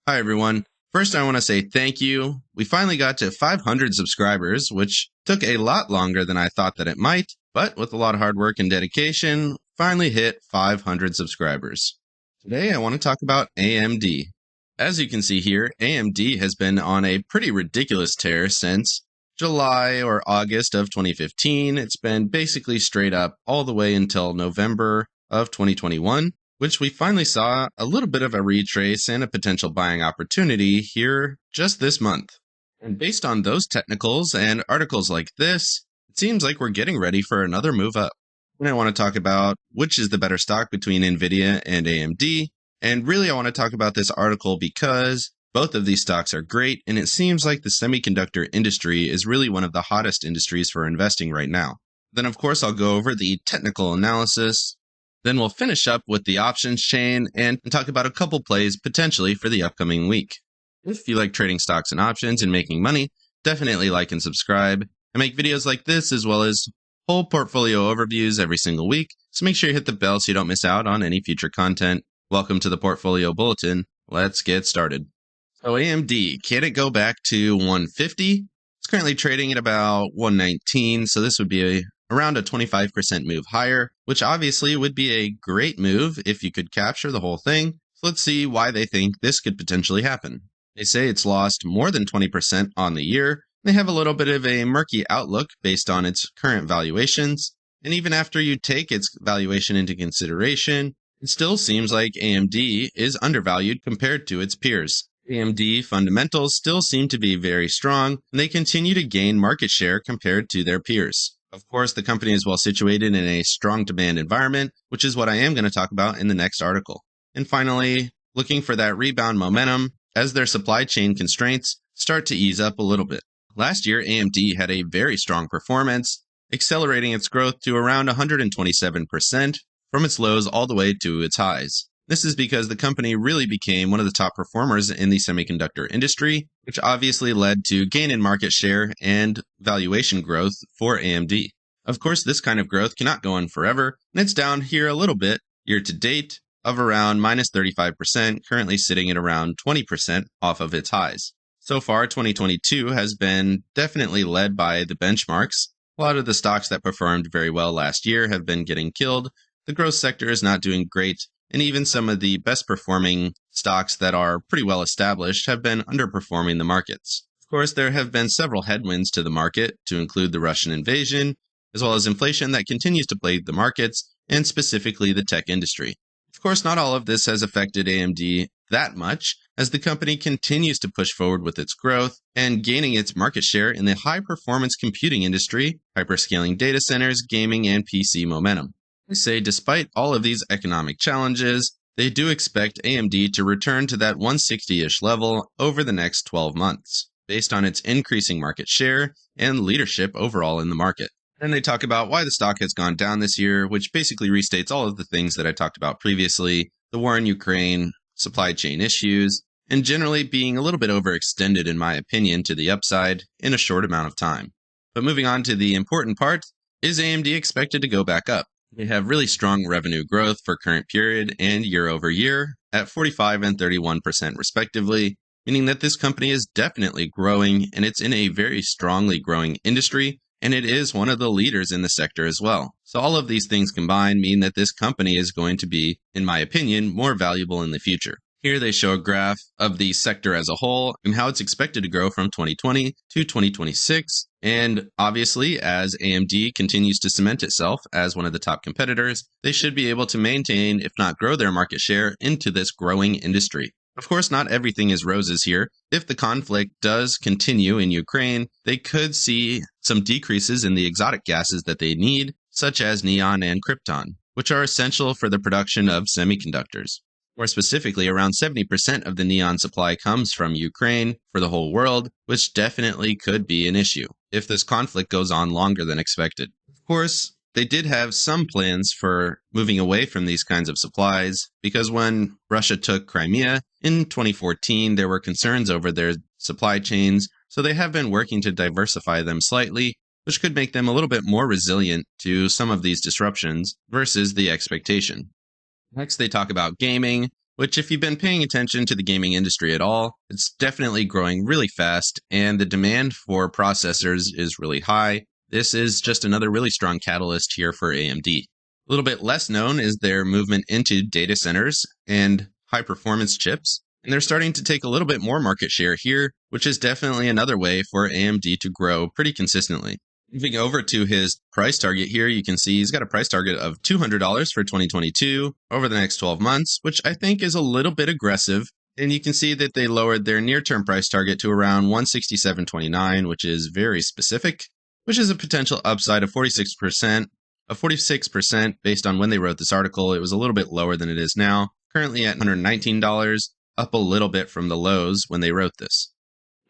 Hi, everyone. First, I want to say thank you. We finally got to 500 subscribers, which took a lot longer than I thought that it might, but with a lot of hard work and dedication, finally hit 500 subscribers. Today, I want to talk about AMD. As you can see here, AMD has been on a pretty ridiculous tear since July or August of 2015. It's been basically straight up all the way until November of 2021. Which we finally saw a little bit of a retrace and a potential buying opportunity here just this month. And based on those technicals and articles like this, it seems like we're getting ready for another move up. And I want to talk about which is the better stock between Nvidia and AMD. And really, I want to talk about this article because both of these stocks are great, and it seems like the semiconductor industry is really one of the hottest industries for investing right now. Then, of course, I'll go over the technical analysis. Then we'll finish up with the options chain and talk about a couple plays potentially for the upcoming week. If you like trading stocks and options and making money, definitely like and subscribe. I make videos like this as well as whole portfolio overviews every single week, so make sure you hit the bell so you don't miss out on any future content. Welcome to the Portfolio Bulletin. Let's get started. So AMD, can it go back to 150? It's currently trading at about 119, so this would be around a 25% move higher, which obviously would be a great move if you could capture the whole thing. So let's see why they think this could potentially happen. They say it's lost more than 20% on the year. They have a little bit of a murky outlook based on its current valuations. And even after you take its valuation into consideration, it still seems like AMD is undervalued compared to its peers. AMD fundamentals still seem to be very strong, and they continue to gain market share compared to their peers. Of course, the company is well situated in a strong demand environment, which is what I am going to talk about in the next article. And finally, looking for that rebound momentum as their supply chain constraints start to ease up a little bit. Last year, AMD had a very strong performance, accelerating its growth to around 127% from its lows all the way to its highs. This is because the company really became one of the top performers in the semiconductor industry, which obviously led to gain in market share and valuation growth for AMD. Of course, this kind of growth cannot go on forever, and it's down here a little bit year to date of around minus 35%, currently sitting at around 20% off of its highs. So far, 2022 has been definitely led by the benchmarks. A lot of the stocks that performed very well last year have been getting killed. The growth sector is not doing great, and even some of the best performing stocks that are pretty well established have been underperforming the markets. Of course, there have been several headwinds to the market, to include the Russian invasion, as well as inflation that continues to plague the markets, and specifically the tech industry. Of course, not all of this has affected AMD that much, as the company continues to push forward with its growth and gaining its market share in the high-performance computing industry, hyperscaling data centers, gaming, and PC momentum. They say despite all of these economic challenges, they do expect AMD to return to that 160-ish level over the next 12 months, based on its increasing market share and leadership overall in the market. And they talk about why the stock has gone down this year, which basically restates all of the things that I talked about previously, the war in Ukraine, supply chain issues, and generally being a little bit overextended in my opinion to the upside in a short amount of time. But moving on to the important part, is AMD expected to go back up? They have really strong revenue growth for current period and year over year at 45 and 31% respectively, meaning that this company is definitely growing and it's in a very strongly growing industry, and it is one of the leaders in the sector as well. So all of these things combined mean that this company is going to be, in my opinion, more valuable in the future. Here they show a graph of the sector as a whole and how it's expected to grow from 2020 to 2026. And obviously, as AMD continues to cement itself as one of the top competitors, they should be able to maintain, if not grow their market share into this growing industry. Of course, not everything is roses here. If the conflict does continue in Ukraine, they could see some decreases in the exotic gases that they need, such as neon and krypton, which are essential for the production of semiconductors. More specifically, around 70% of the neon supply comes from Ukraine for the whole world, which definitely could be an issue if this conflict goes on longer than expected. Of course, they did have some plans for moving away from these kinds of supplies, because when Russia took Crimea in 2014, there were concerns over their supply chains, so they have been working to diversify them slightly, which could make them a little bit more resilient to some of these disruptions versus the expectation. Next, they talk about gaming. which if you've been paying attention to the gaming industry at all, it's definitely growing really fast, and the demand for processors is really high. This is just another really strong catalyst here for AMD. A little bit less known is their movement into data centers and high-performance chips, and they're starting to take a little bit more market share here, which is definitely another way for AMD to grow pretty consistently. Moving over to his price target here, you can see he's got a price target of $200 for 2022 over the next 12 months, which I think is a little bit aggressive. And you can see that they lowered their near-term price target to around $167.29, which is very specific, which is a potential upside of 46%. A 46% based on when they wrote this article. It was a little bit lower than it is now, currently at $119, up a little bit from the lows when they wrote this.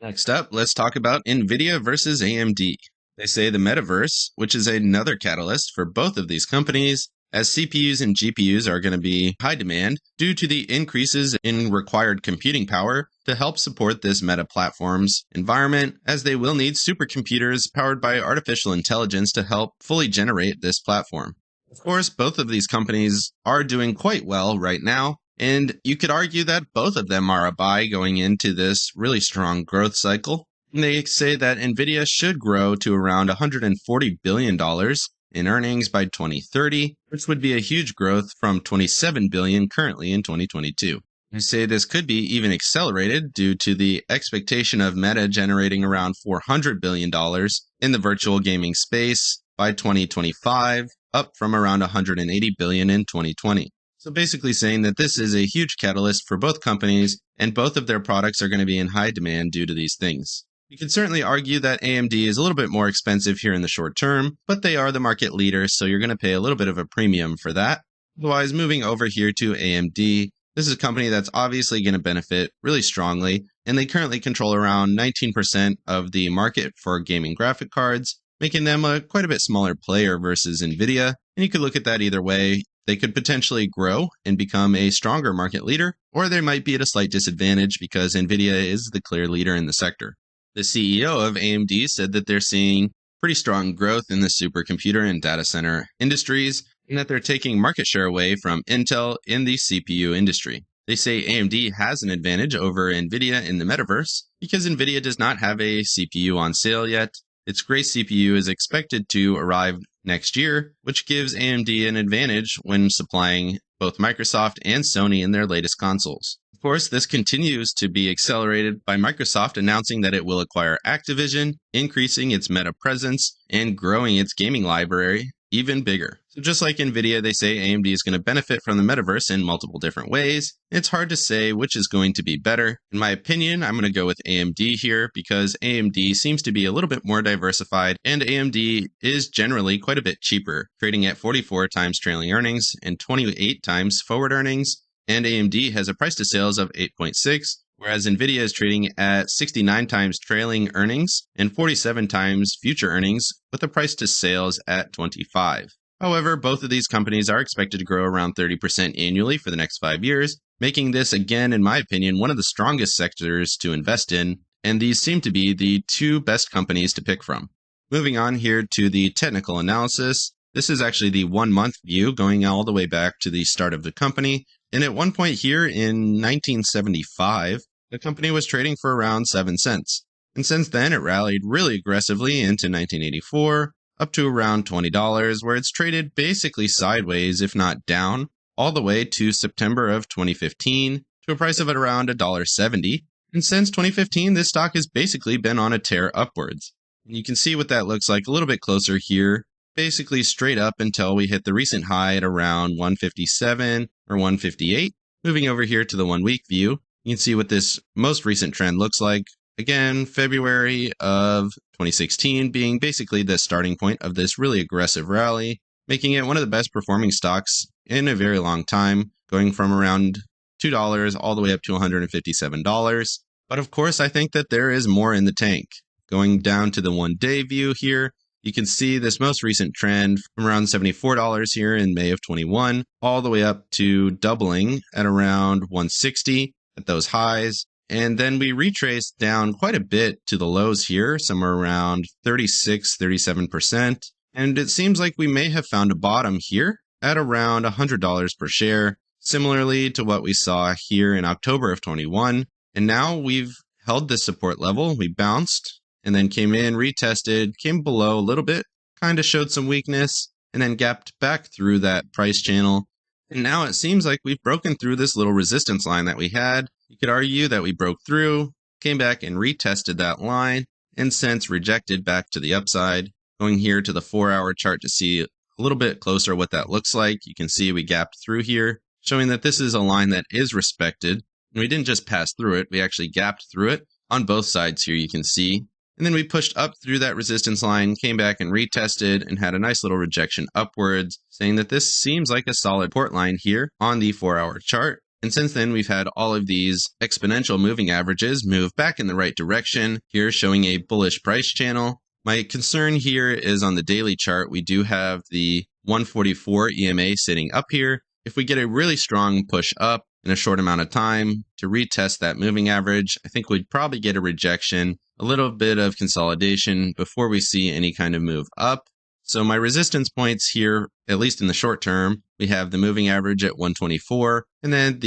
Next up, let's talk about Nvidia versus AMD. They say the Metaverse, which is another catalyst for both of these companies, as CPUs and GPUs are going to be high demand due to the increases in required computing power to help support this Meta platform's environment, as they will need supercomputers powered by artificial intelligence to help fully generate this platform. Of course, both of these companies are doing quite well right now, and you could argue that both of them are a buy going into this really strong growth cycle. They say that Nvidia should grow to around $140 billion in earnings by 2030, which would be a huge growth from $27 billion currently in 2022. They say this could be even accelerated due to the expectation of Meta generating around $400 billion in the virtual gaming space by 2025, up from around $180 billion in 2020. So basically saying that this is a huge catalyst for both companies, and both of their products are going to be in high demand due to these things. You could certainly argue that AMD is a little bit more expensive here in the short term, but they are the market leader, so you're going to pay a little bit of a premium for that. Otherwise, moving over here to AMD, this is a company that's obviously going to benefit really strongly, and they currently control around 19% of the market for gaming graphic cards, making them a quite a bit smaller player versus Nvidia. And you could look at that either way. They could potentially grow and become a stronger market leader, or they might be at a slight disadvantage because Nvidia is the clear leader in the sector. The CEO of AMD said that they're seeing pretty strong growth in the supercomputer and data center industries, and that they're taking market share away from Intel in the CPU industry. They say AMD has an advantage over Nvidia in the Metaverse because Nvidia does not have a CPU on sale yet. Its Grace CPU is expected to arrive next year, which gives AMD an advantage when supplying both Microsoft and Sony in their latest consoles. Of course, this continues to be accelerated by Microsoft announcing that it will acquire Activision, increasing its Meta presence, and growing its gaming library even bigger. So just like Nvidia, they say AMD is going to benefit from the Metaverse in multiple different ways. It's hard to say which is going to be better. In my opinion, I'm going to go with AMD here because AMD seems to be a little bit more diversified, and AMD is generally quite a bit cheaper, trading at 44 times trailing earnings and 28 times forward earnings. And AMD has a price to sales of 8.6, whereas Nvidia is trading at 69 times trailing earnings and 47 times future earnings, with a price to sales at 25. However, both of these companies are expected to grow around 30% annually for the next 5 years, making this, again, in my opinion, one of the strongest sectors to invest in, and these seem to be the two best companies to pick from. Moving on here to the technical analysis. This is actually the 1 month view going all the way back to the start of the company. And at one point here in 1975, the company was trading for around 7 cents. And since then, it rallied really aggressively into 1984, up to around $20, where it's traded basically sideways, if not down, all the way to September of 2015, to a price of around $1.70. And since 2015, this stock has basically been on a tear upwards. And you can see what that looks like a little bit closer here. Basically straight up until we hit the recent high at around 157 or 158. Moving over here to the 1 week view, you can see what this most recent trend looks like. Again, February of 2016 being basically the starting point of this really aggressive rally, making it one of the best performing stocks in a very long time, going from around $2 all the way up to $157. But of course, I think that there is more in the tank. Going down to the 1 day view here, you can see this most recent trend from around $74 here in May of 21, all the way up to doubling at around 160 at those highs. And then we retraced down quite a bit to the lows here, somewhere around 36, 37%. And it seems like we may have found a bottom here at around $100 per share. similarly to what we saw here in October of 21. And now we've held this support level. We bounced and then came in, retested, came below a little bit, kind of showed some weakness, and then gapped back through that price channel. And now it seems like we've broken through this little resistance line that we had. You could argue that we broke through, came back and retested that line, and since rejected back to the upside. Going here to the 4-hour chart to see a little bit closer what that looks like. You can see we gapped through here, showing that this is a line that is respected. And we didn't just pass through it, we actually gapped through it on both sides here, you can see. And then we pushed up through that resistance line, came back and retested, and had a nice little rejection upwards, saying that this seems like a solid support line here on the 4-hour chart. And since then, we've had all of these exponential moving averages move back in the right direction, here showing a bullish price channel. My concern here is on the daily chart, we do have the 144 EMA sitting up here. If we get a really strong push up in a short amount of time to retest that moving average, I think we'd probably get a rejection, a little bit of consolidation before we see any kind of move up. So my resistance points here, at least in the short term, we have the moving average at 124, and then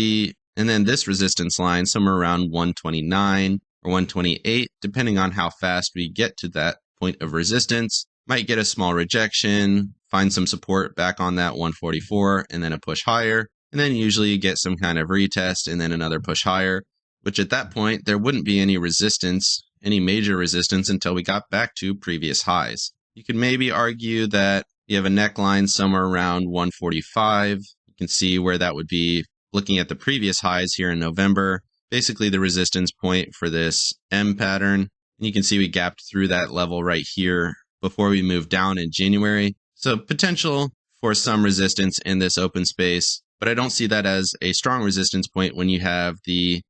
this resistance line somewhere around 129 or 128, depending on how fast we get to that point of resistance. Might get a small rejection, find some support back on that 144, and then a push higher. And then usually you get some kind of retest and then another push higher, which at that point, there wouldn't be any resistance, any major resistance until we got back to previous highs. You could maybe argue that you have a neckline somewhere around 145. You can see where that would be looking at the previous highs here in November, basically the resistance point for this M pattern. And you can see we gapped through that level right here before we moved down in January. So potential for some resistance in this open space, but I don't see that as a strong resistance point when you have the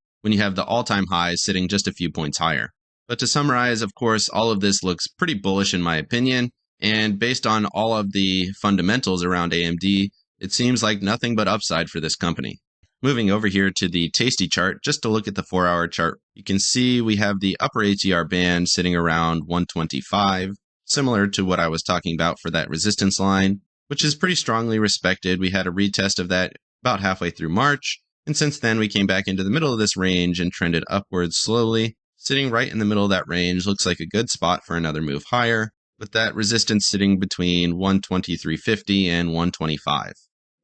all-time highs sitting just a few points higher. But to summarize, of course, all of this looks pretty bullish in my opinion, and based on all of the fundamentals around AMD, it seems like nothing but upside for this company. Moving over here to the Tasty chart, just to look at the 4-hour chart, you can see we have the upper ATR band sitting around 125, similar to what I was talking about for that resistance line, which is pretty strongly respected. We had a retest of that about halfway through March, and since then we came back into the middle of this range and trended upwards slowly. Sitting right in the middle of that range looks like a good spot for another move higher, with that resistance sitting between 123.50 and 125.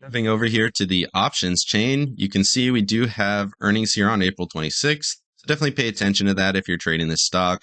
Moving over here to the options chain, you can see we do have earnings here on April 26th, so definitely pay attention to that if you're trading this stock.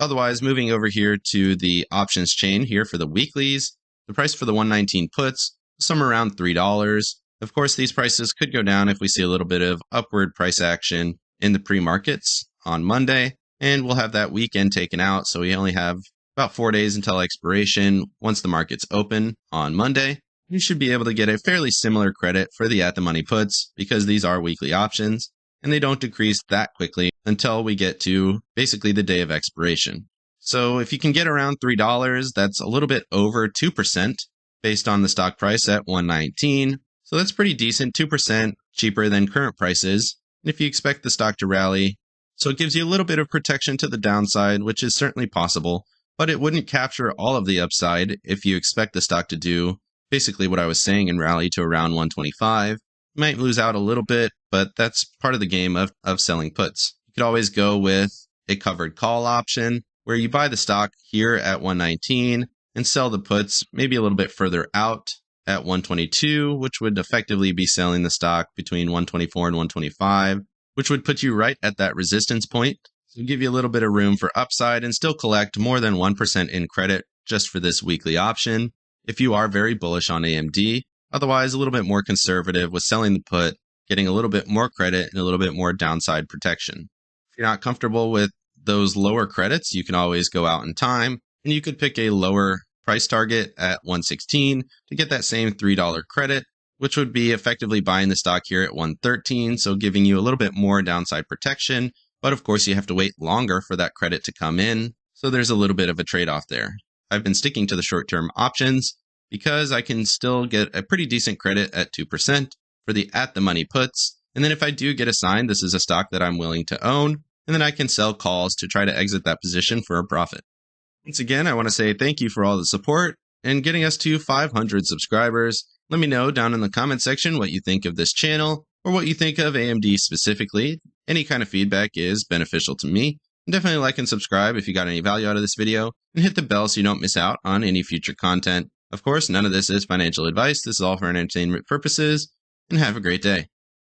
Otherwise, moving over here to the options chain here for the weeklies, the price for the 119 puts, somewhere around $3. Of course, these prices could go down if we see a little bit of upward price action in the pre-markets on Monday, and we'll have that weekend taken out, so we only have about 4 days until expiration. Once the markets open on Monday, you should be able to get a fairly similar credit for the at-the-money puts because these are weekly options, and they don't decrease that quickly until we get to basically the day of expiration. So if you can get around $3, that's a little bit over 2% based on the stock price at 119. So that's pretty decent, 2% cheaper than current prices. And if you expect the stock to rally, so it gives you a little bit of protection to the downside, which is certainly possible, but it wouldn't capture all of the upside if you expect the stock to do basically what I was saying and rally to around 125. You might lose out a little bit, but that's part of the game of selling puts. You could always go with a covered call option where you buy the stock here at 119 and sell the puts maybe a little bit further out at 122, which would effectively be selling the stock between 124 and 125, which would put you right at that resistance point. So give you a little bit of room for upside and still collect more than 1% in credit just for this weekly option if you are very bullish on AMD. Otherwise, a little bit more conservative with selling the put, getting a little bit more credit and a little bit more downside protection. If you're not comfortable with those lower credits, you can always go out in time and you could pick a lower price target at 116 to get that same $3 credit, which would be effectively buying the stock here at 113, so giving you a little bit more downside protection. But of course, you have to wait longer for that credit to come in, so there's a little bit of a trade-off there. I've been sticking to the short-term options because I can still get a pretty decent credit at 2% for the at-the-money puts. And then if I do get assigned, this is a stock that I'm willing to own, and then I can sell calls to try to exit that position for a profit. Once again, I want to say thank you for all the support and getting us to 500 subscribers. Let me know down in the comment section what you think of this channel or what you think of AMD specifically. Any kind of feedback is beneficial to me. And definitely like and subscribe if you got any value out of this video, and hit the bell so you don't miss out on any future content. Of course, none of this is financial advice. This is all for entertainment purposes, and have a great day.